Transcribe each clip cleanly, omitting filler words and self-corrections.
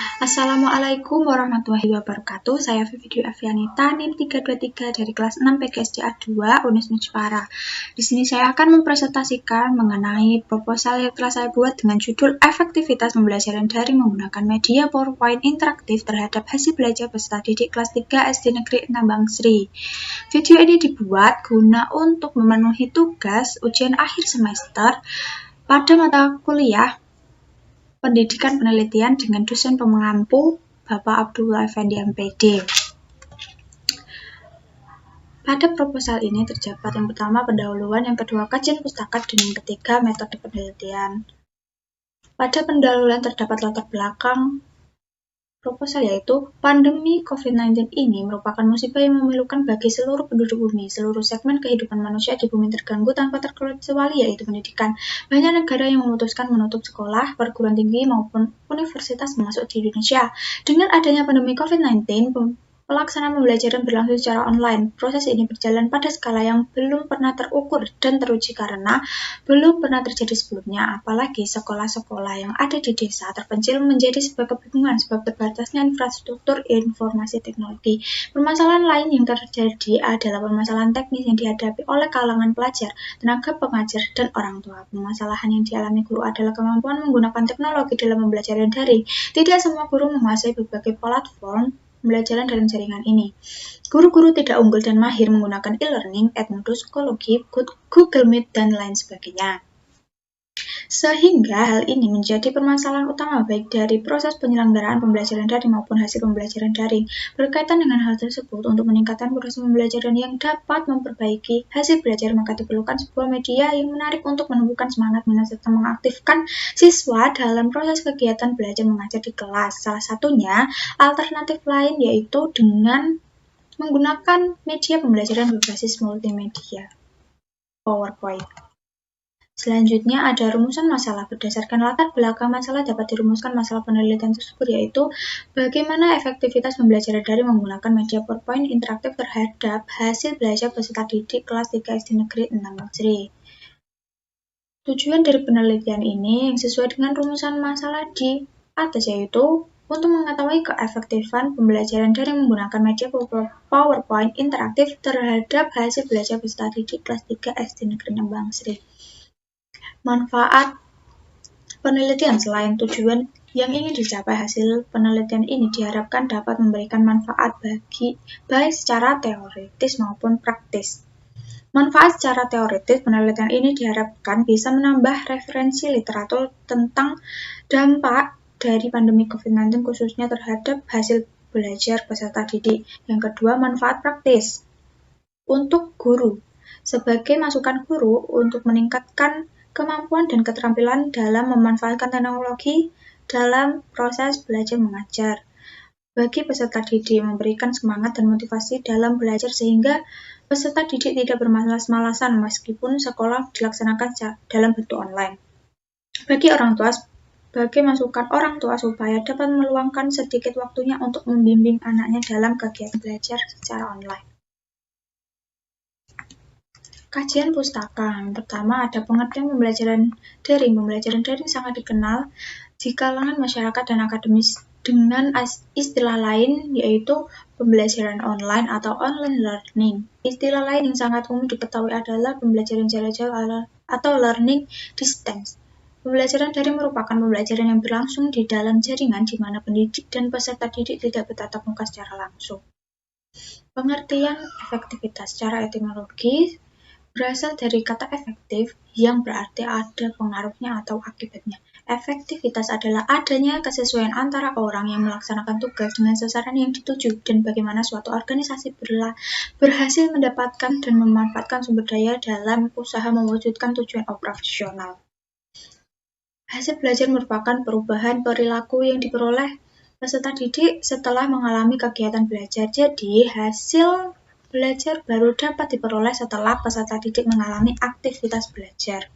Assalamualaikum warahmatullahi wabarakatuh. Saya Vivi Dwi Avianita, NIM 323 dari kelas 6 PGSDA 2 Unisnu Jepara. Di sini saya akan mempresentasikan mengenai proposal yang telah saya buat dengan judul Efektivitas Pembelajaran Daring Menggunakan Media PowerPoint Interaktif terhadap Hasil Belajar Peserta Didik kelas 3 SD Negeri 6 Bangsri. Video ini dibuat guna untuk memenuhi tugas ujian akhir semester pada mata kuliah Pendidikan Penelitian dengan dosen pengampu Bapak Abdullah Effendi MPD. Pada proposal ini terdapat yang pertama pendahuluan, yang kedua kajian pustaka, dan yang ketiga metode penelitian. Pada pendahuluan terdapat latar belakang proposal, yaitu pandemi COVID-19 ini merupakan musibah yang memilukan bagi seluruh penduduk bumi. Seluruh segmen kehidupan manusia di bumi terganggu tanpa terkecuali, yaitu pendidikan. Banyak negara yang memutuskan menutup sekolah, perguruan tinggi maupun universitas termasuk di Indonesia. Dengan adanya pandemi COVID-19, pelaksanaan pembelajaran berlangsung secara online. Proses ini berjalan pada skala yang belum pernah terukur dan teruji karena belum pernah terjadi sebelumnya. Apalagi sekolah-sekolah yang ada di desa terpencil menjadi sebuah kebingungan sebab terbatasnya infrastruktur informasi teknologi. Permasalahan lain yang terjadi adalah permasalahan teknis yang dihadapi oleh kalangan pelajar, tenaga pengajar, dan orang tua. Permasalahan yang dialami guru adalah kemampuan menggunakan teknologi dalam pembelajaran daring. Tidak semua guru menguasai berbagai platform pembelajaran dalam jaringan ini. Guru-guru tidak unggul dan mahir menggunakan e-learning, Edmodo, Psikologi, Google Meet, dan lain sebagainya. Sehingga hal ini menjadi permasalahan utama baik dari proses penyelenggaraan pembelajaran daring maupun hasil pembelajaran daring. Berkaitan dengan hal tersebut, untuk meningkatkan proses pembelajaran yang dapat memperbaiki hasil belajar, maka diperlukan sebuah media yang menarik untuk menumbuhkan semangat minat serta mengaktifkan siswa dalam proses kegiatan belajar mengajar di kelas. Salah satunya alternatif lain yaitu dengan menggunakan media pembelajaran berbasis multimedia, PowerPoint. Selanjutnya ada rumusan masalah. Berdasarkan latar belakang masalah dapat dirumuskan masalah penelitian tersebut, yaitu bagaimana efektivitas pembelajaran daring menggunakan media PowerPoint interaktif terhadap hasil belajar peserta didik kelas 3 SD Negeri 6 Bangsri. Tujuan dari penelitian ini yang sesuai dengan rumusan masalah di atas, yaitu untuk mengetahui keefektifan pembelajaran daring menggunakan media PowerPoint interaktif terhadap hasil belajar peserta didik kelas 3 SD Negeri 6 Bangsri. Manfaat penelitian. Selain tujuan yang ingin dicapai, hasil penelitian ini diharapkan dapat memberikan manfaat baik secara teoritis maupun praktis. Manfaat secara teoritis, penelitian ini diharapkan bisa menambah referensi literatur tentang dampak dari pandemi COVID-19 khususnya terhadap hasil belajar peserta didik. Yang kedua, manfaat praktis untuk guru. Sebagai masukan guru untuk meningkatkan kemampuan dan keterampilan dalam memanfaatkan teknologi dalam proses belajar mengajar. Bagi peserta didik, memberikan semangat dan motivasi dalam belajar sehingga peserta didik tidak bermalas-malasan meskipun sekolah dilaksanakan dalam bentuk online. Bagi orang tua, sebagai masukan orang tua supaya dapat meluangkan sedikit waktunya untuk membimbing anaknya dalam kegiatan belajar secara online. Kajian pustaka. Yang pertama ada pengertian pembelajaran daring. Pembelajaran daring sangat dikenal di kalangan masyarakat dan akademis dengan istilah lain yaitu pembelajaran online atau online learning. Istilah lain yang sangat umum diketahui adalah pembelajaran jarak jauh atau learning distance. Pembelajaran daring merupakan pembelajaran yang berlangsung di dalam jaringan di mana pendidik dan peserta didik tidak bertatap muka secara langsung. Pengertian efektivitas secara etimologi berasal dari kata efektif yang berarti ada pengaruhnya atau akibatnya. Efektivitas adalah adanya kesesuaian antara orang yang melaksanakan tugas dengan sasaran yang dituju dan bagaimana suatu organisasi berhasil mendapatkan dan memanfaatkan sumber daya dalam usaha mewujudkan tujuan operasional. Hasil belajar merupakan perubahan perilaku yang diperoleh peserta didik setelah mengalami kegiatan belajar. Jadi, hasil belajar baru dapat diperoleh setelah peserta didik mengalami aktivitas belajar.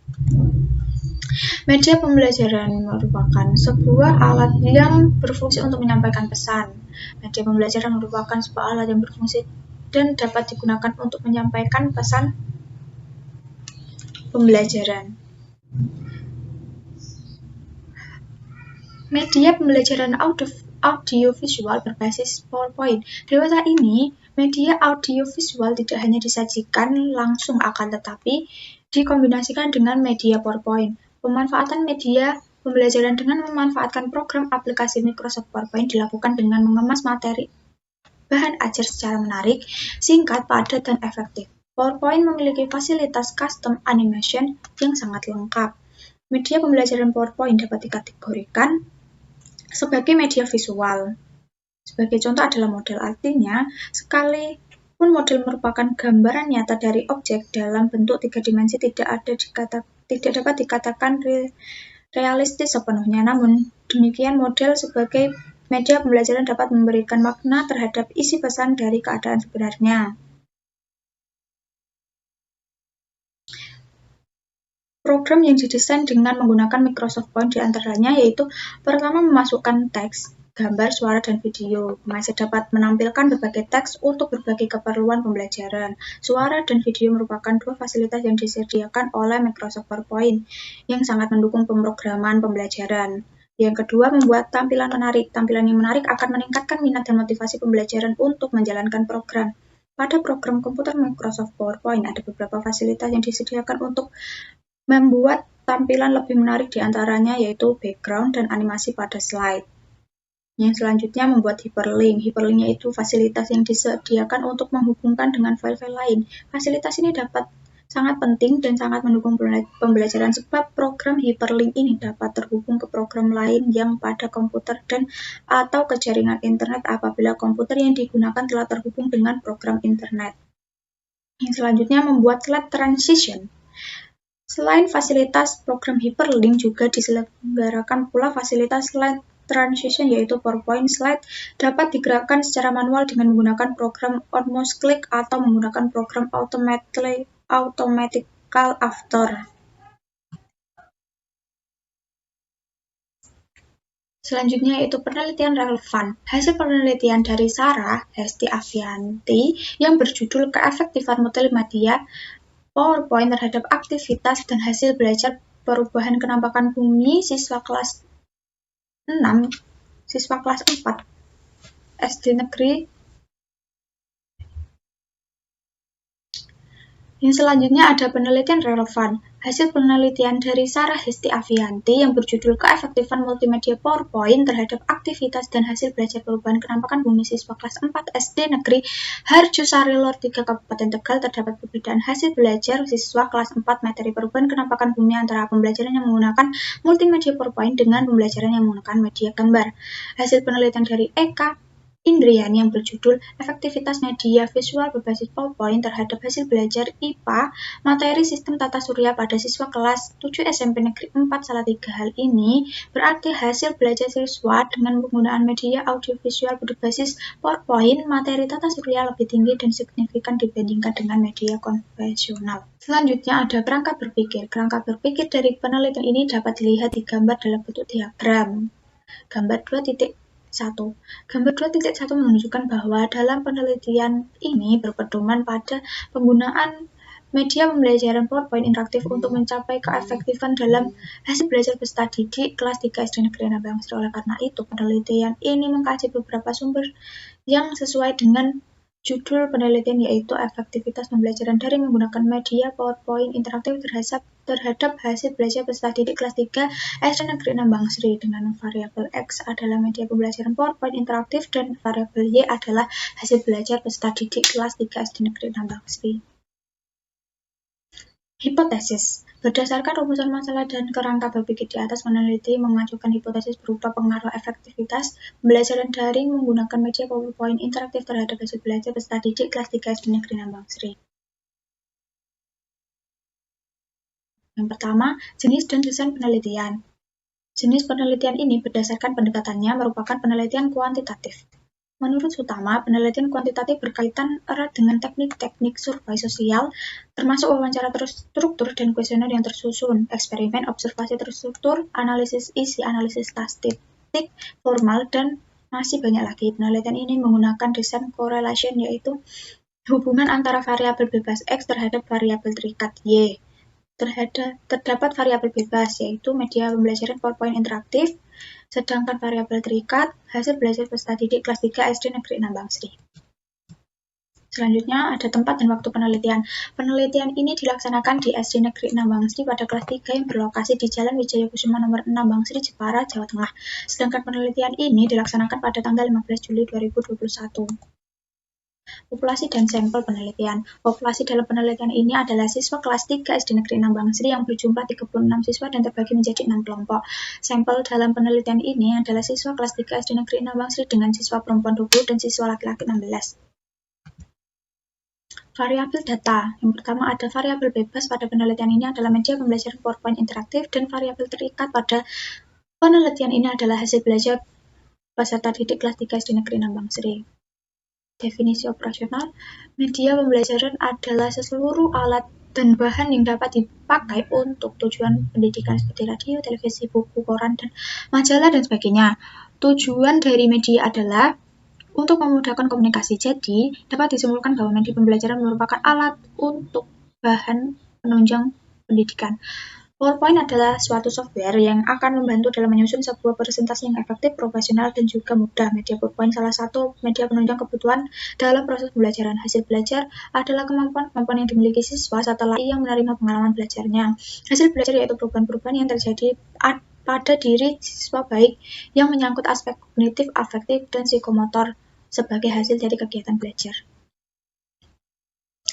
Media pembelajaran merupakan sebuah alat yang berfungsi untuk menyampaikan pesan. Media pembelajaran merupakan sebuah alat yang berfungsi dan dapat digunakan untuk menyampaikan pesan pembelajaran. Media pembelajaran audiovisual berbasis PowerPoint. Dewasa ini, media audiovisual tidak hanya disajikan langsung akan tetapi dikombinasikan dengan media PowerPoint. Pemanfaatan media pembelajaran dengan memanfaatkan program aplikasi Microsoft PowerPoint dilakukan dengan mengemas materi bahan ajar secara menarik, singkat, padat, dan efektif. PowerPoint memiliki fasilitas custom animation yang sangat lengkap. Media pembelajaran PowerPoint dapat dikategorikan sebagai media visual. Sebagai contoh adalah model, artinya sekalipun model merupakan gambaran nyata dari objek dalam bentuk 3 dimensi tidak dapat dikatakan realistis sepenuhnya. Namun, demikian model sebagai media pembelajaran dapat memberikan makna terhadap isi pesan dari keadaan sebenarnya. Program yang didesain dengan menggunakan Microsoft Point diantaranya yaitu pertama memasukkan teks, gambar, suara, dan video. Masih dapat menampilkan berbagai teks untuk berbagai keperluan pembelajaran. Suara dan video merupakan dua fasilitas yang disediakan oleh Microsoft PowerPoint yang sangat mendukung pemrograman pembelajaran. Yang kedua, membuat tampilan menarik. Tampilan yang menarik akan meningkatkan minat dan motivasi pembelajaran untuk menjalankan program. Pada program komputer Microsoft PowerPoint ada beberapa fasilitas yang disediakan untuk membuat tampilan lebih menarik, diantaranya yaitu background dan animasi pada slide. Yang selanjutnya membuat hyperlink. Hyperlink yaitu fasilitas yang disediakan untuk menghubungkan dengan file-file lain. Fasilitas ini dapat sangat penting dan sangat mendukung pembelajaran sebab program hyperlink ini dapat terhubung ke program lain yang pada komputer dan atau ke jaringan internet apabila komputer yang digunakan telah terhubung dengan program internet. Yang selanjutnya membuat slide transition. Selain fasilitas program hyperlink, juga diselenggarakan pula fasilitas slide transition, yaitu PowerPoint slide dapat digerakkan secara manual dengan menggunakan program Almost Click atau menggunakan program Automatical After. Selanjutnya yaitu penelitian relevan. Hasil penelitian dari Sarah Hesti Avianti yang berjudul Keefektifan Multimedia PowerPoint terhadap aktivitas dan hasil belajar perubahan kenampakan bumi siswa kelas 4 SD Negeri. Yang selanjutnya ada penelitian relevan. Hasil penelitian dari Sarah Hesti Avianti yang berjudul Keefektifan Multimedia PowerPoint terhadap aktivitas dan hasil belajar perubahan kenampakan bumi siswa kelas 4 SD Negeri Harjusari Lor 3 Kabupaten Tegal. Terdapat perbedaan hasil belajar siswa kelas 4 materi perubahan kenampakan bumi antara pembelajaran yang menggunakan multimedia PowerPoint dengan pembelajaran yang menggunakan media gambar. Hasil penelitian dari Eka Indriani yang berjudul Efektivitas Media Visual Berbasis PowerPoint terhadap hasil belajar IPA materi sistem tata surya pada siswa kelas 7 SMP Negeri 4 Salatiga. Hal ini berarti hasil belajar siswa dengan penggunaan media audiovisual berbasis PowerPoint materi tata surya lebih tinggi dan signifikan dibandingkan dengan media konvensional. Selanjutnya ada kerangka berpikir. Kerangka berpikir dari penelitian ini dapat dilihat di gambar dalam bentuk diagram. Gambar 2.1. Gambar 2.1 menunjukkan bahwa dalam penelitian ini berpedoman pada penggunaan media pembelajaran PowerPoint interaktif untuk mencapai keefektifan dalam hasil belajar peserta didik kelas 3 SD Negeri 6 Bang Sri. Oleh karena itu, penelitian ini mengkaji beberapa sumber yang sesuai dengan judul penelitian, yaitu efektivitas pembelajaran daring menggunakan media PowerPoint interaktif terhadap hasil belajar peserta didik kelas 3 SD Negeri 6 Bang Sri, dengan variabel X adalah media pembelajaran PowerPoint interaktif dan variabel Y adalah hasil belajar peserta didik kelas 3 SD Negeri 6 Bang Sri. Hipotesis. Berdasarkan rumusan masalah dan kerangka berpikir di atas, peneliti mengajukan hipotesis berupa pengaruh efektivitas pembelajaran daring menggunakan media PowerPoint interaktif terhadap hasil belajar peserta didik kelas 3 SD Negeri 6 Bang Sri. Yang pertama, jenis dan desain penelitian. Jenis penelitian ini berdasarkan pendekatannya merupakan penelitian kuantitatif. Menurut Sutama, penelitian kuantitatif berkaitan erat dengan teknik-teknik survei sosial, termasuk wawancara terstruktur dan kuesioner yang tersusun, eksperimen, observasi terstruktur, analisis isi, analisis statistik formal, dan masih banyak lagi. Penelitian ini menggunakan desain correlation, yaitu hubungan antara variabel bebas X terhadap variabel terikat Y. Terdapat variabel bebas, yaitu media pembelajaran PowerPoint interaktif, Sedangkan variabel terikat hasil belajar peserta didik kelas 3 SD Negeri 6 Bangsri. Selanjutnya ada tempat dan waktu penelitian. Penelitian ini dilaksanakan di SD Negeri 6 Bangsri pada kelas 3 yang berlokasi di Jalan Wijaya Kusuma nomor 6 Bangsri, Jepara, Jawa Tengah. Sedangkan penelitian ini dilaksanakan pada tanggal 15 Juli 2021. Populasi dan sampel penelitian. Populasi dalam penelitian ini adalah siswa kelas 3 SD Negeri 6 Bangsri yang berjumlah 36 siswa dan terbagi menjadi 6 kelompok. Sampel dalam penelitian ini adalah siswa kelas 3 SD Negeri 6 Bangsri dengan siswa perempuan 20 dan siswa laki-laki 16. Variabel data. Yang pertama ada variabel bebas pada penelitian ini adalah media pembelajaran PowerPoint interaktif, dan variabel terikat pada penelitian ini adalah hasil belajar peserta didik kelas 3 SD Negeri 6 Bangsri. Definisi operasional, media pembelajaran adalah seluruh alat dan bahan yang dapat dipakai untuk tujuan pendidikan seperti radio, televisi, buku, koran, dan majalah, dan sebagainya. Tujuan dari media adalah untuk memudahkan komunikasi. Jadi, dapat disimpulkan bahwa media pembelajaran merupakan alat untuk bahan penunjang pendidikan. PowerPoint adalah suatu software yang akan membantu dalam menyusun sebuah presentasi yang efektif, profesional, dan juga mudah. Media PowerPoint salah satu media penunjang kebutuhan dalam proses pembelajaran. Hasil belajar adalah kemampuan-kemampuan yang dimiliki siswa setelah ia menerima pengalaman belajarnya. Hasil belajar yaitu perubahan-perubahan yang terjadi pada diri siswa baik yang menyangkut aspek kognitif, afektif, dan psikomotor sebagai hasil dari kegiatan belajar.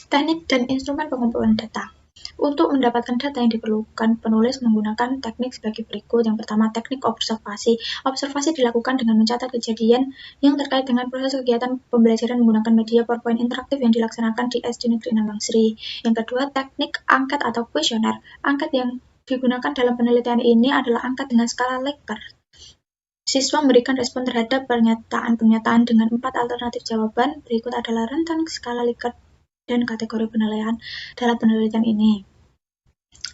Teknik dan instrumen pengumpulan data. Untuk mendapatkan data yang diperlukan, penulis menggunakan teknik sebagai berikut. Yang pertama, teknik observasi. Observasi dilakukan dengan mencatat kejadian yang terkait dengan proses kegiatan pembelajaran menggunakan media PowerPoint interaktif yang dilaksanakan di SD Negeri 6 Bangsri. Yang kedua, teknik angket atau kuesioner. Angket yang digunakan dalam penelitian ini adalah angket dengan skala Likert. Siswa memberikan respon terhadap pernyataan-pernyataan dengan 4 alternatif jawaban. Berikut adalah rentan skala Likert dan kategori penilaian dalam penelitian ini.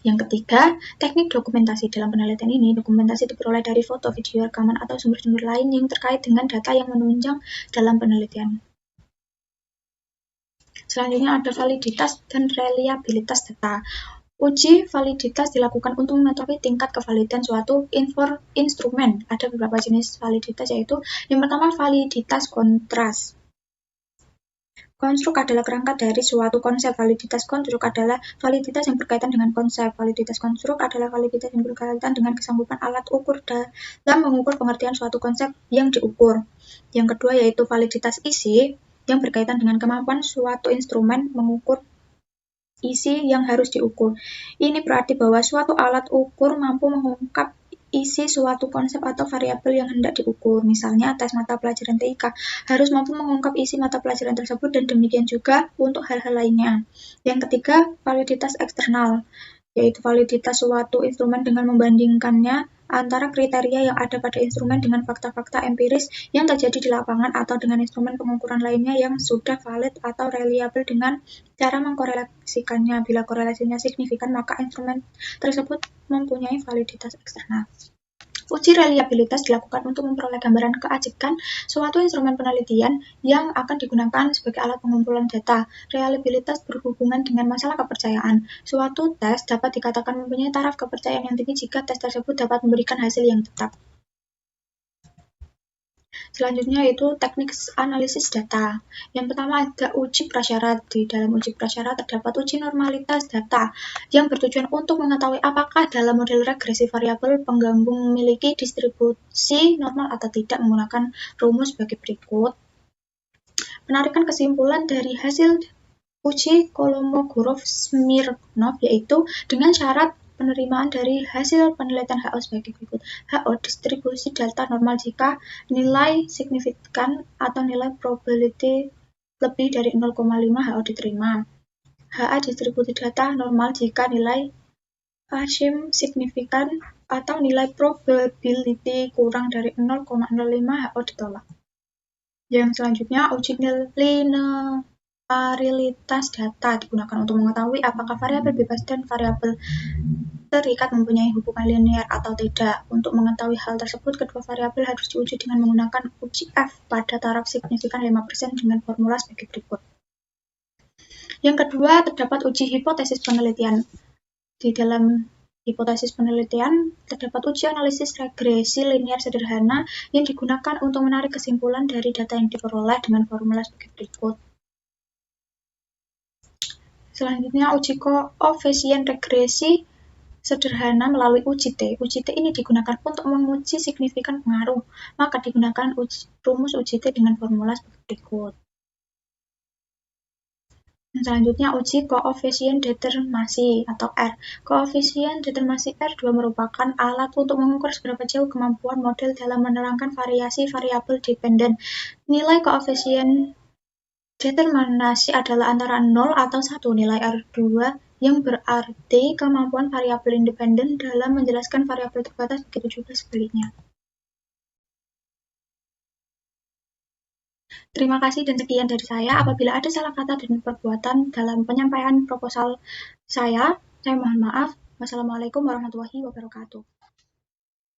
Yang ketiga, teknik dokumentasi. Dalam penelitian ini, dokumentasi diperoleh dari foto, video, rekaman, atau sumber-sumber lain yang terkait dengan data yang menunjang dalam penelitian. Selanjutnya ada validitas dan reliabilitas data. Uji validitas dilakukan untuk mengetahui tingkat kevalidan suatu instrumen. Ada beberapa jenis validitas, yaitu yang pertama validitas kontras. Konstruk adalah kerangka dari suatu konsep. Validitas konstruk adalah validitas yang berkaitan dengan konsep. Validitas konstruk adalah validitas yang berkaitan dengan kesanggupan alat ukur dalam mengukur pengertian suatu konsep yang diukur. Yang kedua yaitu validitas isi yang berkaitan dengan kemampuan suatu instrumen mengukur isi yang harus diukur. Ini berarti bahwa suatu alat ukur mampu mengungkap isi suatu konsep atau variabel yang hendak diukur. Misalnya, tes mata pelajaran TIK harus mampu mengungkap isi mata pelajaran tersebut, dan demikian juga untuk hal-hal lainnya. Yang ketiga, validitas eksternal, yaitu validitas suatu instrumen dengan membandingkannya antara kriteria yang ada pada instrumen dengan fakta-fakta empiris yang terjadi di lapangan atau dengan instrumen pengukuran lainnya yang sudah valid atau reliable dengan cara mengkorelasikannya. Bila korelasinya signifikan, maka instrumen tersebut mempunyai validitas eksternal. Uji reliabilitas dilakukan untuk memperoleh gambaran keajikan suatu instrumen penelitian yang akan digunakan sebagai alat pengumpulan data. Reliabilitas berhubungan dengan masalah kepercayaan. Suatu tes dapat dikatakan mempunyai taraf kepercayaan yang tinggi jika tes tersebut dapat memberikan hasil yang tetap. Selanjutnya yaitu teknik analisis data. Yang pertama ada uji prasyarat. Di dalam uji prasyarat terdapat uji normalitas data yang bertujuan untuk mengetahui apakah dalam model regresi variabel penggabung memiliki distribusi normal atau tidak menggunakan rumus sebagai berikut. Penarikan kesimpulan dari hasil uji Kolmogorov-Smirnov yaitu dengan syarat penerimaan dari hasil penelitian HO sebagai berikut. HO distribusi delta normal jika nilai signifikan atau nilai probability lebih dari 0,5 HO diterima. HA distribusi delta normal jika nilai asim signifikan atau nilai probability kurang dari 0,05 HO ditolak. Yang selanjutnya uji linearitas data digunakan untuk mengetahui apakah variabel bebas dan variabel terikat mempunyai hubungan linear atau tidak. Untuk mengetahui hal tersebut, kedua variabel harus diuji dengan menggunakan uji F pada taraf signifikan 5% dengan formula sebagai berikut. Yang kedua, terdapat uji hipotesis penelitian. Di dalam Hipotesis penelitian, terdapat uji analisis regresi linear sederhana yang digunakan untuk menarik kesimpulan dari data yang diperoleh dengan formula sebagai berikut. Selanjutnya, uji koefisien regresi sederhana melalui uji T. Uji T ini digunakan untuk menguji signifikan pengaruh, maka digunakan rumus uji T dengan formula sebagai berikut. Selanjutnya, uji koefisien determinasi atau R. Koefisien determinasi R2 merupakan alat untuk mengukur seberapa jauh kemampuan model dalam menerangkan variasi variabel dependen. Nilai koefisien determinasi adalah antara 0 atau 1 nilai R2 yang berarti kemampuan variabel independen dalam menjelaskan variabel terbatas, begitu juga sebaliknya. Terima kasih dan sekian dari saya. Apabila ada salah kata dan perbuatan dalam penyampaian proposal saya mohon maaf. Wassalamualaikum warahmatullahi wabarakatuh.